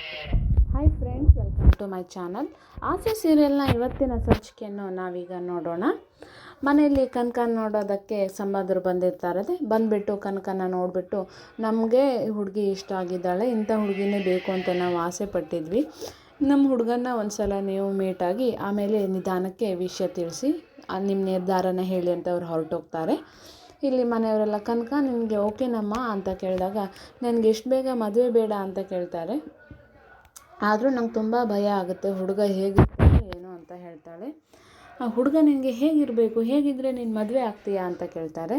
Hi friends, welcome to my channel. Aase ಸೀರಿಯಲ್ನ ಇವತ್ತಿನ ಸಂಚಿಕೆಯನ್ನು ನಾವೀಗ ನೋಡೋಣ. ಮನೆಯಲ್ಲಿ ಕನಕನ ನೋಡೋದಕ್ಕೆ ಸಂಬಂಧರು ಬಂದಿರ್ತಾರೆ. ಬಂದುಬಿಟ್ಟು ಕನಕನ ನೋಡಿಬಿಟ್ಟು ನಮಗೆ ಹುಡುಗಿ ಇಷ್ಟ ಆಗಿದ್ದಾಳೆ, ಇಂಥ ಹುಡುಗಿನೇ ಬೇಕು ಅಂತ ನಾವು ಆಸೆ ಪಟ್ಟಿದ್ವಿ. ನಮ್ಮ ಹುಡುಗನ್ನ ಒಂದು ಸಲ ನೀವು ಮೀಟಾಗಿ ಆಮೇಲೆ ನಿಧಾನಕ್ಕೆ ವಿಷಯ ತಿಳಿಸಿ ನಿಮ್ಮ ನಿರ್ಧಾರನ ಹೇಳಿ ಅಂತ ಅವ್ರು ಹೊರಟೋಗ್ತಾರೆ. ಇಲ್ಲಿ ಮನೆಯವರೆಲ್ಲ ಕನಕ ನಿನಗೆ ಓಕೆನಮ್ಮ ಅಂತ ಕೇಳಿದಾಗ ನನಗೆ ಎಷ್ಟು ಬೇಗ ಮದುವೆ ಬೇಡ ಅಂತ ಕೇಳ್ತಾರೆ. ಆದರೂ ನಂಗೆ ತುಂಬ ಭಯ ಆಗುತ್ತೆ, ಹುಡುಗ ಹೇಗಿರ್ತಾನೆ ಏನು ಅಂತ ಹೇಳ್ತಾಳೆ. ಆ ಹುಡುಗ ನಿನಗೆ ಹೇಗಿರಬೇಕು, ಹೇಗಿದ್ದರೆ ನೀನು ಮದುವೆ ಆಗ್ತೀಯಾ ಅಂತ ಕೇಳ್ತಾರೆ.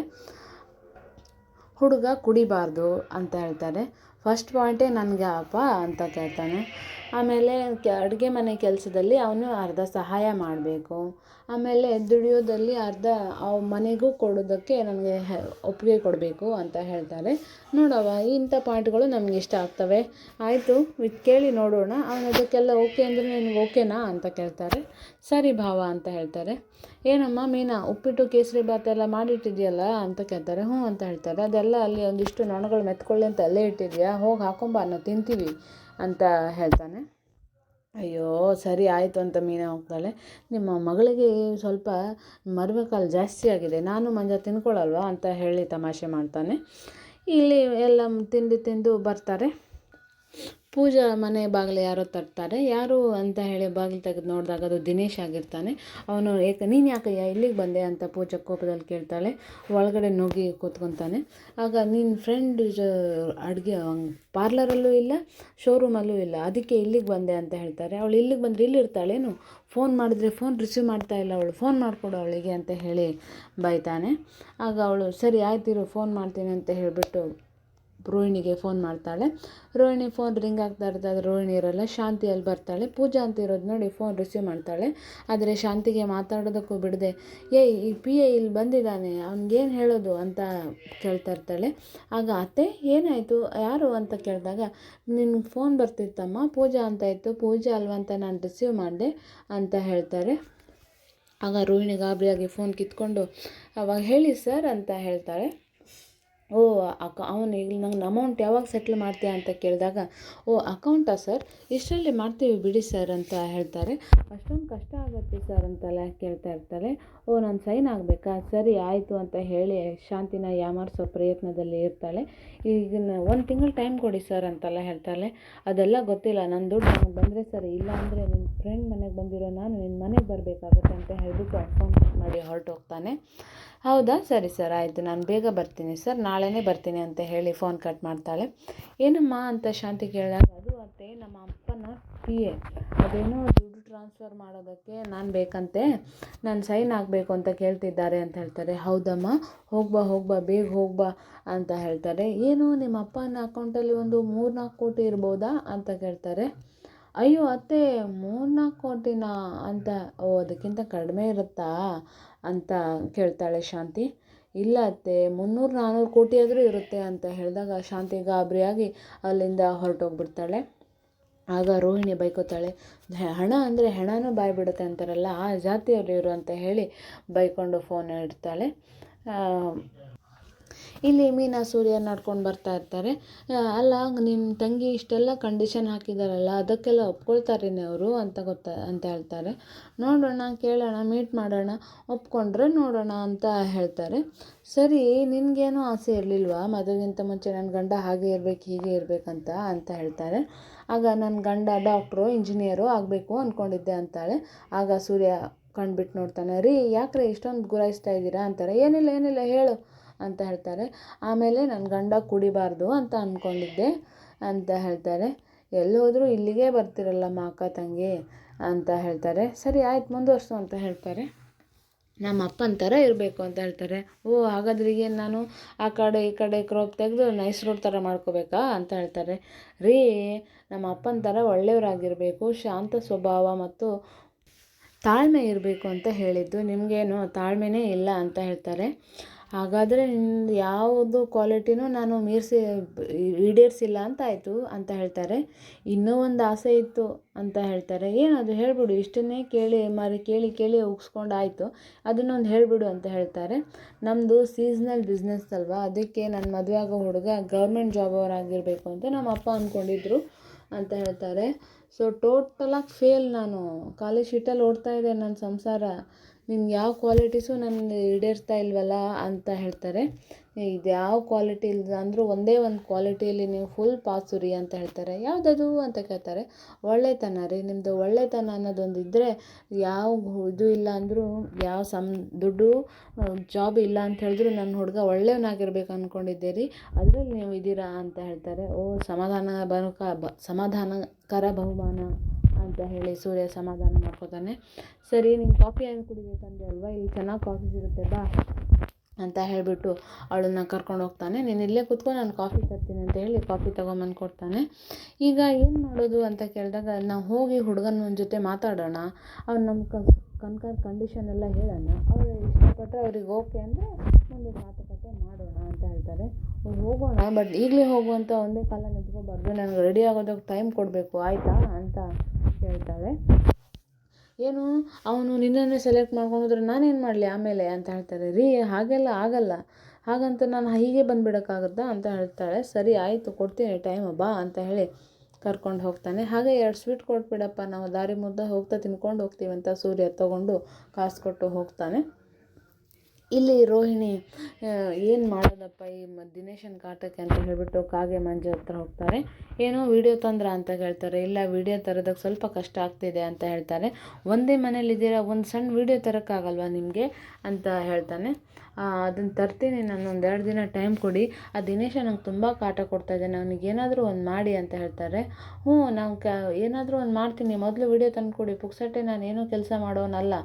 ಹುಡುಗ ಕುಡಿಬಾರ್ದು ಅಂತ ಹೇಳ್ತಾರೆ. ಫಸ್ಟ್ ಪಾಯಿಂಟೇ ನನಗೆ ಅಪ್ಪ ಅಂತ ಕೇಳ್ತಾನೆ. ಆಮೇಲೆ ಅಡುಗೆ ಮನೆ ಕೆಲಸದಲ್ಲಿ ಅವನು ಅರ್ಧ ಸಹಾಯ ಮಾಡಬೇಕು. ಆಮೇಲೆ ದುಡಿಯೋದಲ್ಲಿ ಅರ್ಧ ಮನೆಗೂ ಕೊಡೋದಕ್ಕೆ ನನಗೆ ಒಪ್ಪಿಗೆ ಕೊಡಬೇಕು ಅಂತ ಹೇಳ್ತಾರೆ. ನೋಡವ, ಇಂಥ ಪಾಯಿಂಟ್ಗಳು ನಮ್ಗೆ ಇಷ್ಟ ಆಗ್ತವೆ, ಆಯಿತು ಕೇಳಿ ನೋಡೋಣ. ಅವನು ಅದಕ್ಕೆಲ್ಲ ಓಕೆ ಅಂದರೆ ನಿನಗೆ ಓಕೆನಾ ಅಂತ ಕೇಳ್ತಾರೆ. ಸರಿ ಭಾವ ಅಂತ ಹೇಳ್ತಾರೆ. ಏನಮ್ಮ ಮೀನಾ, ಉಪ್ಪಿಟ್ಟು ಕೇಸರಿ ಭಾತ್ ಎಲ್ಲ ಮಾಡಿಟ್ಟಿದೆಯಲ್ಲ ಅಂತ ಕೇಳ್ತಾರೆ. ಹ್ಞೂ ಅಂತ ಹೇಳ್ತಾರೆ. ಅದೆಲ್ಲ ಅಲ್ಲಿ ಒಂದಿಷ್ಟು ನೊಣಗಳು ಮೆತ್ಕೊಳ್ಳಿ ಅಂತ ಅಲ್ಲೇ ಇಟ್ಟಿದೆಯಾ, ಹೋಗಿ ಹಾಕೊಂಬ ನಾವು ತಿಂತೀವಿ ಅಂತ ಹೇಳ್ತಾನೆ. ಅಯ್ಯೋ ಸರಿ ಆಯಿತು ಅಂತ ಮೀನಾ ಹೋಗ್ತಾಳೆ. ನಿಮ್ಮ ಮಗಳಿಗೆ ಸ್ವಲ್ಪ ಮರುಮಕಾಲು ಜಾಸ್ತಿ ಆಗಿದೆ, ನಾನು ಮಂಜ ತಿನ್ಕೊಳ್ಳಲ್ವಾ ಅಂತ ಹೇಳಿ ತಮಾಷೆ ಮಾಡ್ತಾನೆ. ಇಲ್ಲಿ ಎಲ್ಲ ತಿಂದು ಬರ್ತಾರೆ. ಪೂಜಾ ಮನೆ ಬಾಗಿಲು ಯಾರೋ ತಟ್ತಾರೆ. ಯಾರು ಅಂತ ಹೇಳಿ ಬಾಗಿಲು ತೆಗೆದು ನೋಡಿದಾಗ ಅದು ದಿನೇಶ್ ಆಗಿರ್ತಾನೆ. ಅವನು ನೀನು ಯಾಕಯ್ಯ ಇಲ್ಲಿಗೆ ಬಂದೆ ಅಂತ ಪೂಜಾ ಕೋಪದಲ್ಲಿ ಕೇಳ್ತಾಳೆ. ಒಳಗಡೆ ನುಗ್ಗಿ ಕೂತ್ಕೊತಾನೆ. ಆಗ ನಿನ್ನ ಫ್ರೆಂಡ್ ಅಡುಗೆ ಪಾರ್ಲರಲ್ಲೂ ಇಲ್ಲ, ಶೋರೂಮಲ್ಲೂ ಇಲ್ಲ, ಅದಕ್ಕೆ ಇಲ್ಲಿಗೆ ಬಂದೆ ಅಂತ ಹೇಳ್ತಾರೆ. ಅವಳು ಇಲ್ಲಿಗೆ ಬಂದರೆ ಇಲ್ಲಿರ್ತಾಳೇನು, ಫೋನ್ ಮಾಡಿದ್ರೆ ಫೋನ್ ರಿಸೀವ್ ಮಾಡ್ತಾ ಇಲ್ಲ ಅವಳು, ಫೋನ್ ಮಾಡಿಕೊಡು ಅವಳಿಗೆ ಅಂತ ಹೇಳಿ ಬೈತಾನೆ. ಆಗ ಅವಳು ಸರಿ ಆಯ್ತಿರು ಫೋನ್ ಮಾಡ್ತೀನಿ ಅಂತ ಹೇಳಿಬಿಟ್ಟು ರೋಹಿಣಿಗೆ ಫೋನ್ ಮಾಡ್ತಾಳೆ. ರೋಹಿಣಿ ಫೋನ್ ರಿಂಗ್ ಆಗ್ತಾ ಇರ್ತದೆ, ರೋಹಿಣಿ ಇರೋಲ್ಲ, ಶಾಂತಿ ಅಲ್ಲಿ ಬರ್ತಾಳೆ. ಪೂಜಾ ಅಂತ ಇರೋದು ನೋಡಿ ಫೋನ್ ರಿಸೀವ್ ಮಾಡ್ತಾಳೆ. ಆದರೆ ಶಾಂತಿಗೆ ಮಾತಾಡೋದಕ್ಕೂ ಬಿಡದೆ ಈ PA ಇಲ್ಲಿ ಬಂದಿದ್ದಾನೆ, ಅವ್ನಿಗೇನು ಹೇಳೋದು ಅಂತ ಕೇಳ್ತಾ ಇರ್ತಾಳೆ. ಆಗ ಅತ್ತೆ ಏನಾಯಿತು, ಯಾರು ಅಂತ ಕೇಳಿದಾಗ ನಿನ್ಗೆ ಫೋನ್ ಬರ್ತಿತ್ತಮ್ಮ, ಪೂಜಾ ಅಂತ ಇತ್ತು, ಪೂಜಾ ಅಲ್ವಾ ಅಂತ ನಾನು ರಿಸೀವ್ ಮಾಡಿದೆ ಅಂತ ಹೇಳ್ತಾರೆ. ಆಗ ರೋಹಿಣಿ ಗಾಬರಿಯಾಗಿ ಫೋನ್ ಕಿತ್ಕೊಂಡು ಅವಾಗ ಹೇಳಿ ಸರ್ ಅಂತ ಹೇಳ್ತಾಳೆ. ಓ ಅವನು ಈಗ ನಂಗೆ ಅಮೌಂಟ್ ಯಾವಾಗ ಸೆಟ್ಲ್ ಮಾಡ್ತೀಯಾ ಅಂತ ಕೇಳಿದಾಗ ಅಕೌಂಟಾ ಸರ್, ಇಷ್ಟರಲ್ಲಿ ಮಾಡ್ತೀವಿ ಬಿಡಿ ಸರ್ ಅಂತ ಹೇಳ್ತಾರೆ. ಅಷ್ಟೊಂದು ಕಷ್ಟ ಆಗುತ್ತೆ ಸರ್ ಅಂತೆಲ್ಲ ಕೇಳ್ತಾ ಇರ್ತಾರೆ. ನಾನು ಸೈನ್ ಆಗಬೇಕಾ, ಸರಿ ಆಯಿತು ಅಂತ ಹೇಳಿ ಶಾಂತಿನ ಯಾಮಾರಿಸೋ ಪ್ರಯತ್ನದಲ್ಲಿ ಇರ್ತಾಳೆ. ಈಗ 1 ತಿಂಗಳು ಟೈಮ್ ಕೊಡಿ ಸರ್ ಅಂತೆಲ್ಲ ಹೇಳ್ತಾಳೆ. ಅದೆಲ್ಲ ಗೊತ್ತಿಲ್ಲ, ನನ್ನ ದುಡ್ಡು ನನಗೆ ಬಂದರೆ ಸರಿ, ಇಲ್ಲ ಅಂದರೆ ನಿನ್ನ ಫ್ರೆಂಡ್ ಮನೆಗೆ ಬಂದಿರೋ ನಾನು ನಿನ್ನ ಮನೆಗೆ ಬರಬೇಕಾಗುತ್ತೆ ಅಂತ ಹೇಳಿಬಿಟ್ಟು ಫೋನ್ ಮಾಡಿ ಹೊರಟೋಗ್ತಾನೆ. ಹೌದಾ ಸರಿ ಸರ್ ಆಯಿತು, ನಾನು ಬೇಗ ಬರ್ತೀನಿ ಸರ್, ನಾಳೆನೇ ಬರ್ತೀನಿ ಅಂತ ಹೇಳಿ ಫೋನ್ ಕಟ್ ಮಾಡ್ತಾಳೆ. ಏನಮ್ಮ ಅಂತ ಶಾಂತಿ ಕೇಳಿದಾಗ ಅದು ಅತ್ತೆ ನಮ್ಮ ಅಪ್ಪನ PA, ಅದೇನೋ ದುಡ್ಡು ಟ್ರಾನ್ಸ್ಫರ್ ಮಾಡೋದಕ್ಕೆ ನಾನು ಬೇಕಂತೆ, ನಾನು ಸೈನ್ ಆಗಬೇಕು ಅಂತ ಕೇಳ್ತಿದ್ದಾರೆ ಅಂತ ಹೇಳ್ತಾರೆ. ಹೌದಮ್ಮ, ಹೋಗ್ಬಾ ಬೇಗ ಹೋಗ್ಬಾ ಅಂತ ಹೇಳ್ತಾರೆ. ಏನು ನಿಮ್ಮ ಅಪ್ಪನ ಅಕೌಂಟಲ್ಲಿ ಒಂದು 3-4 ಕೋಟಿ ಇರ್ಬೋದಾ ಅಂತ ಕೇಳ್ತಾರೆ. ಅಯ್ಯೋ ಅತ್ತೆ 3-4 ಕೋಟಿನಾ ಅಂತ, ಅದಕ್ಕಿಂತ ಕಡಿಮೆ ಇರುತ್ತಾ ಅಂತ ಕೇಳ್ತಾಳೆ ಶಾಂತಿ. ಇಲ್ಲ ಅತ್ತೆ 300-400 ಕೋಟಿ ಆದರೂ ಇರುತ್ತೆ ಅಂತ ಹೇಳಿದಾಗ ಶಾಂತಿ ಗಾಬರಿಯಾಗಿ ಅಲ್ಲಿಂದ ಹೊರಟೋಗ್ಬಿಡ್ತಾಳೆ. ಆಗ ರೋಹಿಣಿ ಬೈಕೋತಾಳೆ. ಹಣ ಅಂದರೆ ಹೆಣನೂ ಬಾಯ್ಬಿಡುತ್ತೆ ಅಂತಾರಲ್ಲ, ಆ ಜಾತಿಯವರು ಇವರು ಅಂತ ಹೇಳಿ ಬೈಕೊಂಡು ಫೋನ್ ಇಡ್ತಾಳೆ. ಇಲ್ಲಿ ಮೀನಾ ಸೂರ್ಯ ನಡ್ಕೊಂಡು ಬರ್ತಾ ಇರ್ತಾರೆ. ಅಲ್ಲ ನಿಮ್ಮ ತಂಗಿ ಇಷ್ಟೆಲ್ಲ ಕಂಡೀಷನ್ ಹಾಕಿದಾರಲ್ಲ, ಅದಕ್ಕೆಲ್ಲ ಒಪ್ಕೊಳ್ತಾರೇನೆ ಅವರು ಅಂತ ಹೇಳ್ತಾರೆ. ನೋಡೋಣ, ಕೇಳೋಣ, ಮೀಟ್ ಮಾಡೋಣ, ಒಪ್ಕೊಂಡ್ರೆ ನೋಡೋಣ ಅಂತ ಹೇಳ್ತಾರೆ. ಸರಿ ನಿನಗೇನೂ ಆಸೆ ಇರಲಿಲ್ವಾ ಮದುವೆಗಿಂತ ಮುಂಚೆ ನನ್ನ ಗಂಡ ಹಾಗೆ ಇರಬೇಕು ಹೀಗೆ ಇರಬೇಕಂತ ಅಂತ ಹೇಳ್ತಾರೆ. ಆಗ ನನ್ನ ಗಂಡ ಡಾಕ್ಟ್ರು ಇಂಜಿನಿಯರು ಆಗಬೇಕು ಅಂದ್ಕೊಂಡಿದ್ದೆ ಅಂತಾಳೆ. ಆಗ ಸೂರ್ಯ ಕಣ್ಬಿಟ್ಟು ನೋಡ್ತಾನೆ. ರೀ ಯಾಕ್ರೆ ಇಷ್ಟೊಂದು ಗುರಾಯಿಸ್ತಾ ಇದ್ದೀರಾ ಅಂತಾರೆ. ಏನಿಲ್ಲ ಹೇಳು ಅಂತ ಹೇಳ್ತಾರೆ. ಆಮೇಲೆ ನನ್ನ ಗಂಡ ಕುಡಿಬಾರ್ದು ಅಂತ ಅಂದ್ಕೊಂಡಿದ್ದೆ ಅಂತ ಹೇಳ್ತಾರೆ. ಎಲ್ಲಿ ಹೋದರೂ ಇಲ್ಲಿಗೆ ಬರ್ತಿರಲ್ಲಮ್ಮ ಅಕ್ಕ ತಂಗಿ ಅಂತ ಹೇಳ್ತಾರೆ. ಸರಿ ಆಯ್ತು ಮುಂದುವರ್ಸು ಅಂತ ಹೇಳ್ತಾರೆ. ನಮ್ಮ ಅಪ್ಪನ ಥರ ಇರಬೇಕು ಅಂತ ಹೇಳ್ತಾರೆ. ಹಾಗಾದ್ರೆ ಈಗೇನು ನಾನು ಆ ಕಡೆ ಈ ಕಡೆ ಕ್ರಾಪ್ ತೆಗೆದು ನೈಸ್ ರೋಡ್ ಥರ ಮಾಡ್ಕೋಬೇಕಾ ಅಂತ ಹೇಳ್ತಾರೆ. ರೀ ನಮ್ಮ ಅಪ್ಪನ ಥರ ಒಳ್ಳೆಯವರಾಗಿರಬೇಕು, ಶಾಂತ ಸ್ವಭಾವ ಮತ್ತು ತಾಳ್ಮೆ ಇರಬೇಕು ಅಂತ ಹೇಳಿದ್ದು, ನಿಮಗೇನು ತಾಳ್ಮೆನೇ ಇಲ್ಲ ಅಂತ ಹೇಳ್ತಾರೆ. ಹಾಗಾದರೆ ನಿನ್ನ ಯಾವುದು ಕ್ವಾಲಿಟಿನೂ ನಾನು ಈಡೇರಿಸಿಲ್ಲ ಅಂತ ಆಯಿತು ಅಂತ ಹೇಳ್ತಾರೆ. ಇನ್ನೂ ಒಂದು ಆಸೆ ಇತ್ತು ಅಂತ ಹೇಳ್ತಾರೆ. ಏನದು ಹೇಳಿಬಿಡು, ಇಷ್ಟನ್ನೇ ಕೇಳಿ ಉಗಿಸ್ಕೊಂಡಾಯಿತು, ಅದನ್ನೊಂದು ಹೇಳಿಬಿಡು ಅಂತ ಹೇಳ್ತಾರೆ. ನಮ್ಮದು ಸೀಸ್ನಲ್ ಬಿಸ್ನೆಸ್ ಅಲ್ವಾ, ಅದಕ್ಕೆ ನನ್ನ ಮದುವೆ ಆಗೋ ಹುಡುಗ ಗೌರ್ಮೆಂಟ್ ಜಾಬ್ ಅವರಾಗಿರಬೇಕು ಅಂತ ನಮ್ಮ ಅಪ್ಪ ಅಂದ್ಕೊಂಡಿದ್ರು ಅಂತ ಹೇಳ್ತಾರೆ. ಸೊ ಟೋಟಲಾಗಿ ಫೇಲ್, ನಾನು ಖಾಲಿ ಶೀಟಲ್ಲಿ ಓಡ್ತಾ ಇದೆ ನನ್ನ ಸಂಸಾರ, ನಿನ್ಗೆ ಯಾವ ಕ್ವಾಲಿಟೀಸು ನನ್ನ ಈಡೇರ್ತಾ ಇಲ್ವಲ್ಲ ಅಂತ ಹೇಳ್ತಾರೆ. ಇದು ಯಾವ ಕ್ವಾಲಿಟಿ ಇಲ್ಲ ಅಂದರೂ ಒಂದೇ ಒಂದು ಕ್ವಾಲಿಟಿಯಲ್ಲಿ ನೀವು ಫುಲ್ ಪಾಸು ರೀ ಅಂತ ಹೇಳ್ತಾರೆ. ಯಾವುದದು ಅಂತ ಕೇಳ್ತಾರೆ. ಒಳ್ಳೆತನ ರೀ, ನಿಮ್ಮದು ಒಳ್ಳೆತನ ಅನ್ನೋದೊಂದು ಇದ್ದರೆ ಯಾವ ಇದು ಇಲ್ಲ ಅಂದರೂ, ಯಾವ ದುಡ್ಡು ಜಾಬ್ ಇಲ್ಲ ಅಂತ ಹೇಳಿದ್ರು ನನ್ನ ಹುಡುಗ ಒಳ್ಳೆಯವನಾಗಿರ್ಬೇಕು ಅಂದ್ಕೊಂಡಿದ್ದೆ ರೀ, ಅದರಲ್ಲಿ ನೀವು ಇದ್ದೀರಾ ಅಂತ ಹೇಳ್ತಾರೆ. ಸಮಾಧಾನಕರ ಬಹುಮಾನ ಅಂತ ಹೇಳಿ ಸೂರ್ಯ ಸಮಾಧಾನ ಮಾಡ್ಕೋತಾನೆ. ಸರಿ, ನೀನು ಕಾಫಿ ಏನು ಕುಡಿಬೇಕಂದೆ ಅಲ್ವಾ, ಇಲ್ಲಿ ಚೆನ್ನಾಗಿ ಕಾಫಿ ಸಿಗುತ್ತೆ ಬಾ ಅಂತ ಹೇಳಿಬಿಟ್ಟು ಅವಳನ್ನು ಕರ್ಕೊಂಡು ಹೋಗ್ತಾನೆ. ನೀನು ಇಲ್ಲೇ ಕೂತ್ಕೊಂಡು ನಾನು ಕಾಫಿ ತರ್ತೀನಿ ಅಂತ ಹೇಳಿ ಕಾಫಿ ತೊಗೊಂಬಂದು ಕೊಡ್ತಾನೆ. ಈಗ ಏನು ಮಾಡೋದು ಅಂತ ಕೇಳಿದಾಗ, ನಾವು ಹೋಗಿ ಹುಡುಗನ ಜೊತೆ ಮಾತಾಡೋಣ, ಅವ್ರು ನಮ್ಮ ಕಂಡೀಷನ್ ಎಲ್ಲ ಹೇಳೋಣ, ಅವ್ರು ಇಷ್ಟಪಟ್ಟರೆ ಅವ್ರಿಗೆ ಓಕೆ ಅಂದರೆ ಮುಂದೆ ಮಾತುಕತೆ ಮಾಡೋಣ ಅಂತ ಹೇಳ್ತಾರೆ. ಹೋಗೋಣ, ಬಟ್ ಈಗಲೇ ಹೋಗುವಂಥ ಒಂದೇ ಕಾಲ ನಿಂತ್ಕೋಬಾರ್ದು, ನನಗೆ ರೆಡಿ ಆಗೋದಕ್ಕೆ ಟೈಮ್ ಕೊಡಬೇಕು ಆಯಿತಾ ಅಂತ ಹೇಳ್ತಾಳೆ. ಏನು, ಅವನು ನಿನ್ನನ್ನೇ ಸೆಲೆಕ್ಟ್ ಮಾಡ್ಕೊಂಡ್ರೆ ನಾನೇನು ಮಾಡಲಿ ಆಮೇಲೆ ಅಂತ ಹೇಳ್ತಾರೆ. ರೀ ಹಾಗೆಲ್ಲ ಆಗಲ್ಲ, ಹಾಗಂತ ನಾನು ಹೀಗೆ ಬಂದುಬಿಡೋಕ್ಕಾಗುತ್ತಾ ಅಂತ ಹೇಳ್ತಾಳೆ. ಸರಿ ಆಯಿತು, ಕೊಡ್ತೀನಿ ಟೈಮ್, ಬಾ ಅಂತ ಹೇಳಿ ಕರ್ಕೊಂಡು ಹೋಗ್ತಾನೆ. ಹಾಗೆ 2 ಸ್ವೀಟ್ ಕೊಟ್ಬಿಡಪ್ಪ, ನಾವು ದಾರಿ ಮುದ್ದೆ ಹೋಗ್ತಾ ತಿನ್ಕೊಂಡು ಹೋಗ್ತೀವಿ ಅಂತ ಸೂರ್ಯ ತೊಗೊಂಡು ಕಾಸು ಕೊಟ್ಟು ಹೋಗ್ತಾನೆ. ಇಲ್ಲಿ ರೋಹಿಣಿ ಏನು ಮಾಡೋದಪ್ಪ ಈ ದಿನೇಶನ ಕಾಟಕ್ಕೆ ಅಂತ ಹೇಳಿಬಿಟ್ಟು ಕಾಗೆ ಮಂಜು ಹತ್ರ ಹೋಗ್ತಾರೆ. ಏನೋ ವೀಡಿಯೋ ತಂದ್ರ ಅಂತ ಹೇಳ್ತಾರೆ. ಇಲ್ಲ, ವೀಡಿಯೋ ತರೋದಕ್ಕೆ ಸ್ವಲ್ಪ ಕಷ್ಟ ಆಗ್ತಿದೆ ಅಂತ ಹೇಳ್ತಾರೆ. ಒಂದೇ ಮನೇಲಿದ್ದೀರಾ, ಒಂದು ಸಣ್ಣ ವೀಡಿಯೋ ತರೋಕ್ಕಾಗಲ್ವಾ ನಿಮಗೆ ಅಂತ ಹೇಳ್ತಾನೆ. ಅದನ್ನು ತರ್ತೀನಿ, ನಾನು 2 ದಿನ ಟೈಮ್ ಕೊಡಿ, ಆ ದಿನೇಶ ನಂಗೆ ತುಂಬ ಕಾಟ ಕೊಡ್ತಾಯಿದ್ದಾನೆ, ಅವನಿಗೆ ಏನಾದರೂ ಒಂದು ಮಾಡಿ ಅಂತ ಹೇಳ್ತಾರೆ. ನಾವು ಏನಾದರೂ ಒಂದು ಮಾಡ್ತೀನಿ, ಮೊದಲು ವೀಡಿಯೋ ತಂದುಕೊಡಿ, ಪುಕ್ಸಟ್ಟೆ ನಾನು ಏನೂ ಕೆಲಸ ಮಾಡೋನಲ್ಲ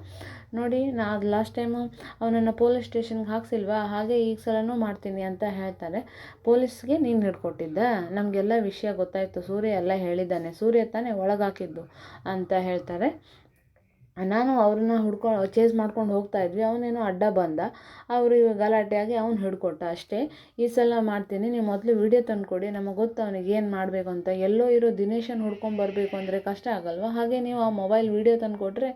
ನೋಡಿ, ಅದು ಲಾಸ್ಟ್ ಟೈಮು ಅವನನ್ನು ಪೊಲೀಸ್ ಸ್ಟೇಷನ್ಗೆ ಹಾಕ್ಸಿಲ್ವಾ, ಹಾಗೆ ಈ ಸಲನೂ ಮಾಡ್ತೀನಿ ಅಂತ ಹೇಳ್ತಾರೆ. ಪೊಲೀಸ್ಗೆ ನೀನು ಹಿಡ್ಕೊಟ್ಟಿದ್ದ, ನಮಗೆಲ್ಲ ವಿಷಯ ಗೊತ್ತಾಯಿತು, ಸೂರ್ಯ ಎಲ್ಲ ಹೇಳಿದ್ದಾನೆ, ಸೂರ್ಯ ತಾನೇ ಒಳಗಾಕಿದ್ದು ಅಂತ ಹೇಳ್ತಾರೆ. ನಾನು ಅವ್ರನ್ನ ಚೇಸ್ ಮಾಡ್ಕೊಂಡು ಹೋಗ್ತಾ ಇದ್ವಿ, ಅವನೇನೋ ಅಡ್ಡ ಬಂದ, ಅವರು ಗಲಾಟೆಯಾಗಿ ಅವ್ನು ಹಿಡ್ಕೊಟ್ಟ ಅಷ್ಟೇ. ಈ ಸಲ ಮಾಡ್ತೀನಿ, ನೀವು ಮೊದಲು ವೀಡಿಯೋ ತಂದುಕೊಡಿ, ನಮಗೆ ಗೊತ್ತು ಅವನಿಗೆ ಏನು ಮಾಡಬೇಕು ಅಂತ. ಎಲ್ಲೋ ಇರೋ ದಿನೇಶನ ಹುಡ್ಕೊಂಬರ್ಬೇಕು ಅಂದರೆ ಕಷ್ಟ ಆಗಲ್ವ, ಹಾಗೆ ನೀವು ಆ ಮೊಬೈಲ್ ವೀಡಿಯೋ ತಂದುಕೊಟ್ರೆ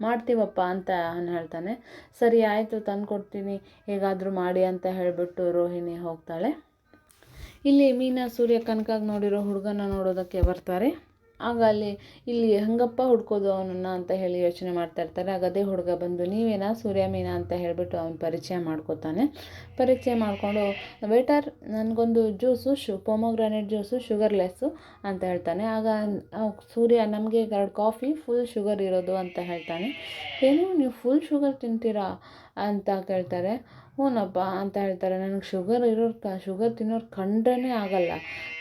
ಮಾಡ್ತೀವಪ್ಪ ಅಂತ ಅವನು ಹೇಳ್ತಾನೆ. ಸರಿ ಆಯಿತು, ತಂದುಕೊಡ್ತೀನಿ, ಹೇಗಾದರೂ ಮಾಡಿ ಅಂತ ಹೇಳಿಬಿಟ್ಟು ರೋಹಿಣಿ ಹೋಗ್ತಾಳೆ. ಇಲ್ಲಿ ಮೀನಾ ಸೂರ್ಯ ಕನಕಾಗಿ ನೋಡಿರೋ ಹುಡುಗನ ನೋಡೋದಕ್ಕೆ ಬರ್ತಾರೆ. ಆಗ ಇಲ್ಲಿ ಹೆಂಗಪ್ಪ ಹುಡ್ಕೋದು ಅವನನ್ನು ಅಂತ ಹೇಳಿ ಯೋಚನೆ ಮಾಡ್ತಾ ಇರ್ತಾರೆ. ಆಗ ಅದೇ ಹುಡುಗ ಬಂದು, ನೀವೇನಾ ಸೂರ್ಯ ಮೀನಾ ಅಂತ ಹೇಳಿಬಿಟ್ಟು ಅವನು ಪರಿಚಯ ಮಾಡ್ಕೋತಾನೆ. ಪರಿಚಯ ಮಾಡಿಕೊಂಡು, ವೇಟರ್ ನನಗೊಂದು ಜ್ಯೂಸು ಪೊಮೊಗ್ರಾನೇಟ್ ಜ್ಯೂಸು ಶುಗರ್ಲೆಸ್ಸು ಅಂತ ಹೇಳ್ತಾನೆ. ಆಗ ಸೂರ್ಯ, ನಮಗೆ 2 ಕಾಫಿ ಫುಲ್ ಶುಗರ್ ಇರೋದು ಅಂತ ಹೇಳ್ತಾನೆ. ಏನು, ನೀವು ಫುಲ್ ಶುಗರ್ ತಿಂತೀರಾ ಅಂತ ಕೇಳ್ತಾರೆ. ಹ್ಞೂನಪ್ಪ ಅಂತ ಹೇಳ್ತಾರೆ. ನನಗೆ ಶುಗರ್ ತಿನ್ನೋರು ಕಂಡ್ರೇ ಆಗಲ್ಲ.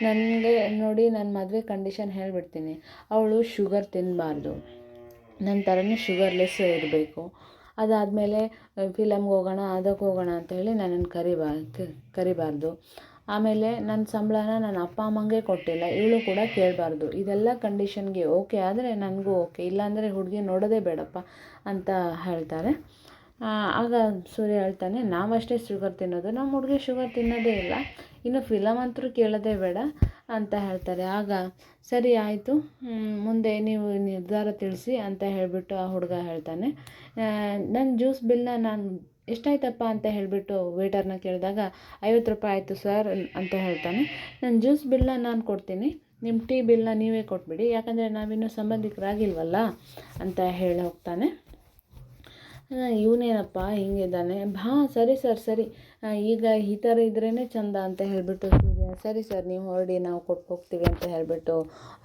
ನನಗೆ ನೋಡಿ, ನನ್ನ ಮದುವೆ ಕಂಡೀಷನ್ ಹೇಳಿಬಿಡ್ತೀನಿ, ಅವಳು ಶುಗರ್ ತಿನ್ನಬಾರ್ದು, ನನ್ನ ಥರನೇ ಶುಗರ್ಲೆಸ್ ಇರಬೇಕು. ಅದಾದಮೇಲೆ ಫಿಲಮ್ಗೆ ಹೋಗೋಣ, ಅದಕ್ಕೆ ಹೋಗೋಣ ಅಂತ ಹೇಳಿ ನನ್ನನ್ನು ಕರಿಬಾರ್ದು. ಆಮೇಲೆ ನನ್ನ ಸಂಬಳನ ನನ್ನ ಅಪ್ಪ ಅಮ್ಮಂಗೆ ಕೊಟ್ಟಿಲ್ಲ, ಇವಳು ಕೂಡ ಕೇಳಬಾರ್ದು. ಇದೆಲ್ಲ ಕಂಡೀಷನ್ಗೆ ಓಕೆ ಆದರೆ ನನಗೂ ಓಕೆ, ಇಲ್ಲಾಂದರೆ ಹುಡುಗಿ ನೋಡೋದೇ ಬೇಡಪ್ಪ ಅಂತ ಹೇಳ್ತಾರೆ. ಆಗ ಸೂರ್ಯ ಹೇಳ್ತಾನೆ, ನಾವಷ್ಟೇ ಶುಗರ್ ತಿನ್ನೋದು, ನಮ್ಮ ಹುಡುಗಿ ಶುಗರ್ ತಿನ್ನೋದೇ ಇಲ್ಲ, ಇನ್ನು ಫಿಲಮ್ ಅಂತೂ ಕೇಳೋದೇ ಬೇಡ ಅಂತ ಹೇಳ್ತಾರೆ. ಆಗ ಸರಿ ಆಯಿತು, ಮುಂದೆ ನೀವು ನಿರ್ಧಾರ ತಿಳಿಸಿ ಅಂತ ಹೇಳಿಬಿಟ್ಟು ಆ ಹುಡುಗ ಹೇಳ್ತಾನೆ. ನನ್ನ ಜ್ಯೂಸ್ ಬಿಲ್ನ ನಾನು ಎಷ್ಟಾಯ್ತಪ್ಪ ಅಂತ ಹೇಳಿಬಿಟ್ಟು ವೇಟರ್ನ ಕೇಳಿದಾಗ, 50 ರೂಪಾಯಿ ಆಯಿತು ಸರ್ ಅಂತ ಹೇಳ್ತಾನೆ. ನನ್ನ ಜ್ಯೂಸ್ ಬಿಲ್ನ ನಾನು ಕೊಡ್ತೀನಿ, ನಿಮ್ಮ ಟೀ ಬಿಲ್ನ ನೀವೇ ಕೊಟ್ಬಿಡಿ, ಯಾಕಂದರೆ ನಾವಿನ್ನೂ ಸಂಬಂಧಿಕರಾಗಿಲ್ವಲ್ಲ ಅಂತ ಹೇಳಿ ಹೋಗ್ತಾನೆ. ಇವನೇನಪ್ಪ ಹಿಂಗಿದ್ದಾನೆ, ಸರಿ ಸರ್ ಸರಿ, ಈಗ ಈ ಥರ ಇದ್ರೇ ಚಂದ ಅಂತ ಹೇಳಿಬಿಟ್ಟು ಸೂರ್ಯ, ಸರಿ ಸರ್ ನೀವು ಹೊರಡಿ, ನಾವು ಕೊಟ್ಟು ಹೋಗ್ತೀವಿ ಅಂತ ಹೇಳಿಬಿಟ್ಟು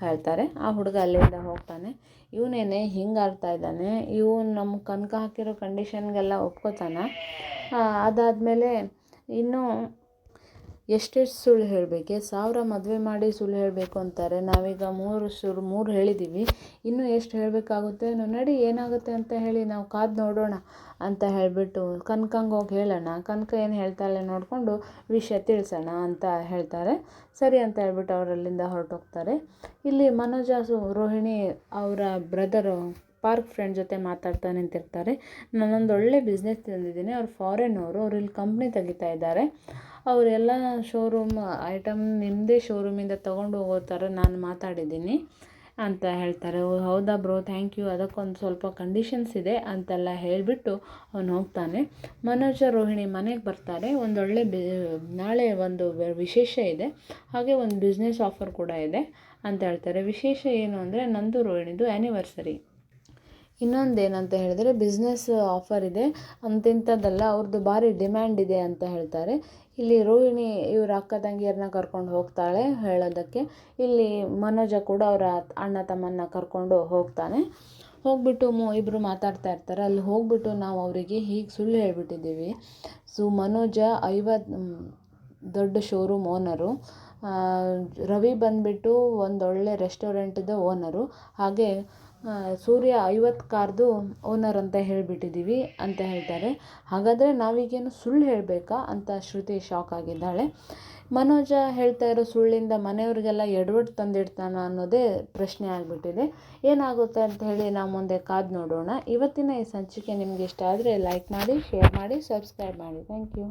ಹೇಳ್ತಾರೆ. ಆ ಹುಡುಗ ಅಲ್ಲಿಂದ ಹೋಗ್ತಾನೆ. ಇವನೇನೆ ಹಿಂಗೆ ಆಡ್ತಾ ಇದ್ದಾನೆ, ಇವನು ನಮ್ಮ ಕನಕ ಹಾಕಿರೋ ಕಂಡೀಷನ್ಗೆಲ್ಲ ಒಪ್ಕೋತಾನ. ಅದಾದಮೇಲೆ ಇನ್ನೂ ಎಷ್ಟೆಷ್ಟು ಸುಳ್ಳು ಹೇಳಬೇಕೆ, 1000 ಮದುವೆ ಮಾಡಿ ಸುಳ್ಳು ಹೇಳಬೇಕು ಅಂತಾರೆ. ನಾವೀಗ 3 ಹೇಳಿದ್ದೀವಿ, ಇನ್ನೂ ಎಷ್ಟು ಹೇಳಬೇಕಾಗುತ್ತೆ, ನಡಿ ಏನಾಗುತ್ತೆ ಅಂತ ಹೇಳಿ ನಾವು ಕಾದು ನೋಡೋಣ ಅಂತ ಹೇಳಿಬಿಟ್ಟು ಕನಕಂಗೆ ಹೋಗಿ ಹೇಳೋಣ, ಕನಕ ಏನು ಹೇಳ್ತಾಳೆ ನೋಡಿಕೊಂಡು ವಿಷಯ ತಿಳಿಸೋಣ ಅಂತ ಹೇಳ್ತಾರೆ. ಸರಿ ಅಂತ ಹೇಳ್ಬಿಟ್ಟು ಅವರಲ್ಲಿಂದ ಹೊರಟೋಗ್ತಾರೆ. ಇಲ್ಲಿ ಮನೋಜ ರೋಹಿಣಿ ಅವರ ಬ್ರದರು ಪಾರ್ಕ್ ಫ್ರೆಂಡ್ ಜೊತೆ ಮಾತಾಡ್ತಾ ನಿಂತಿರ್ತಾರೆ. ನಾನೊಂದು ಒಳ್ಳೆ ಬಿಸ್ನೆಸ್ ತಂದಿದ್ದೀನಿ, ಅವ್ರು ಫಾರಿನವರು, ಅವ್ರು ಇಲ್ಲಿ ಕಂಪ್ನಿ ತೆಗಿತಾ ಇದ್ದಾರೆ, ಅವರೆಲ್ಲ ಶೋರೂಮ್ ಐಟಮ್ ನಿಮ್ಮದೇ ಶೋರೂಮಿಂದ ತೊಗೊಂಡು ಹೋಗೋ ಥರ ನಾನು ಮಾತಾಡಿದ್ದೀನಿ ಅಂತ ಹೇಳ್ತಾರೆ. ಹೌದಾ ಬ್ರೋ, ಥ್ಯಾಂಕ್ ಯು, ಅದಕ್ಕೊಂದು ಸ್ವಲ್ಪ ಕಂಡೀಷನ್ಸ್ ಇದೆ ಅಂತೆಲ್ಲ ಹೇಳಿಬಿಟ್ಟು ಅವನು ಹೋಗ್ತಾನೆ. ಮನೋಜ ರೋಹಿಣಿ ಮನೆಗೆ ಬರ್ತಾರೆ. ಒಂದೊಳ್ಳೆ ನಾಳೆ ಒಂದು ವಿಶೇಷ ಇದೆ, ಹಾಗೆ ಒಂದು ಬಿಸ್ನೆಸ್ ಆಫರ್ ಕೂಡ ಇದೆ ಅಂತ ಹೇಳ್ತಾರೆ. ವಿಶೇಷ ಏನು ಅಂದರೆ ನಂದು ರೋಹಿಣಿದು ಆ್ಯನಿವರ್ಸರಿ. ಇನ್ನೊಂದೇನಂತ ಹೇಳಿದ್ರೆ ಬಿಸ್ನೆಸ್ ಆಫರ್ ಇದೆ ಅಂತಿಂಥದ್ದಲ್ಲ, ಅವ್ರದ್ದು ಭಾರಿ ಡಿಮ್ಯಾಂಡ್ ಇದೆ ಅಂತ ಹೇಳ್ತಾರೆ. ಇಲ್ಲಿ ರೋಹಿಣಿ ಇವ್ರ ಅಕ್ಕ ತಂಗಿಯರನ್ನ ಕರ್ಕೊಂಡು ಹೋಗ್ತಾಳೆ ಹೇಳೋದಕ್ಕೆ. ಇಲ್ಲಿ ಮನೋಜ ಕೂಡ ಅವರ ಅಣ್ಣ ತಮ್ಮನ್ನ ಕರ್ಕೊಂಡು ಹೋಗ್ತಾನೆ. ಹೋಗ್ಬಿಟ್ಟು ಇಬ್ಬರು ಮಾತಾಡ್ತಾ ಇರ್ತಾರೆ. ಅಲ್ಲಿ ಹೋಗ್ಬಿಟ್ಟು ನಾವು ಅವರಿಗೆ ಹೀಗೆ ಸುಳ್ಳು ಹೇಳ್ಬಿಟ್ಟಿದ್ದೀವಿ. ಮನೋಜ ದೊಡ್ಡ ಶೋರೂಮ್ ಓನರು, ರವಿ ಬಂದುಬಿಟ್ಟು ಒಂದೊಳ್ಳೆ ರೆಸ್ಟೋರೆಂಟ್ದು ಓನರು, ಹಾಗೆ ಸೂರ್ಯ 50 ಕಾರ್ದು ಓನರ್ ಅಂತ ಹೇಳಿಬಿಟ್ಟಿದ್ದೀವಿ ಅಂತ ಹೇಳ್ತಾರೆ. ಹಾಗಾದರೆ ನಾವೀಗೇನು ಸುಳ್ಳು ಹೇಳಬೇಕಾ ಅಂತ ಶ್ರುತಿ ಶಾಕ್ ಆಗಿದ್ದಾಳೆ. ಮನೋಜ ಹೇಳ್ತಾ ಇರೋ ಸುಳ್ಳಿಂದ ಮನೆಯವ್ರಿಗೆಲ್ಲ ಎಡವಟ್ಟು ತಂದಿಡ್ತಾನ ಅನ್ನೋದೇ ಪ್ರಶ್ನೆ ಆಗಿಬಿಟ್ಟಿದೆ. ಏನಾಗುತ್ತೆ ಅಂತ ಹೇಳಿ ನಾವು ಮುಂದೆ ಕಾದು ನೋಡೋಣ. ಇವತ್ತಿನ ಈ ಸಂಚಿಕೆ ನಿಮಗೆ ಇಷ್ಟ ಆದರೆ ಲೈಕ್ ಮಾಡಿ, ಶೇರ್ ಮಾಡಿ, ಸಬ್ಸ್ಕ್ರೈಬ್ ಮಾಡಿ. Thank you.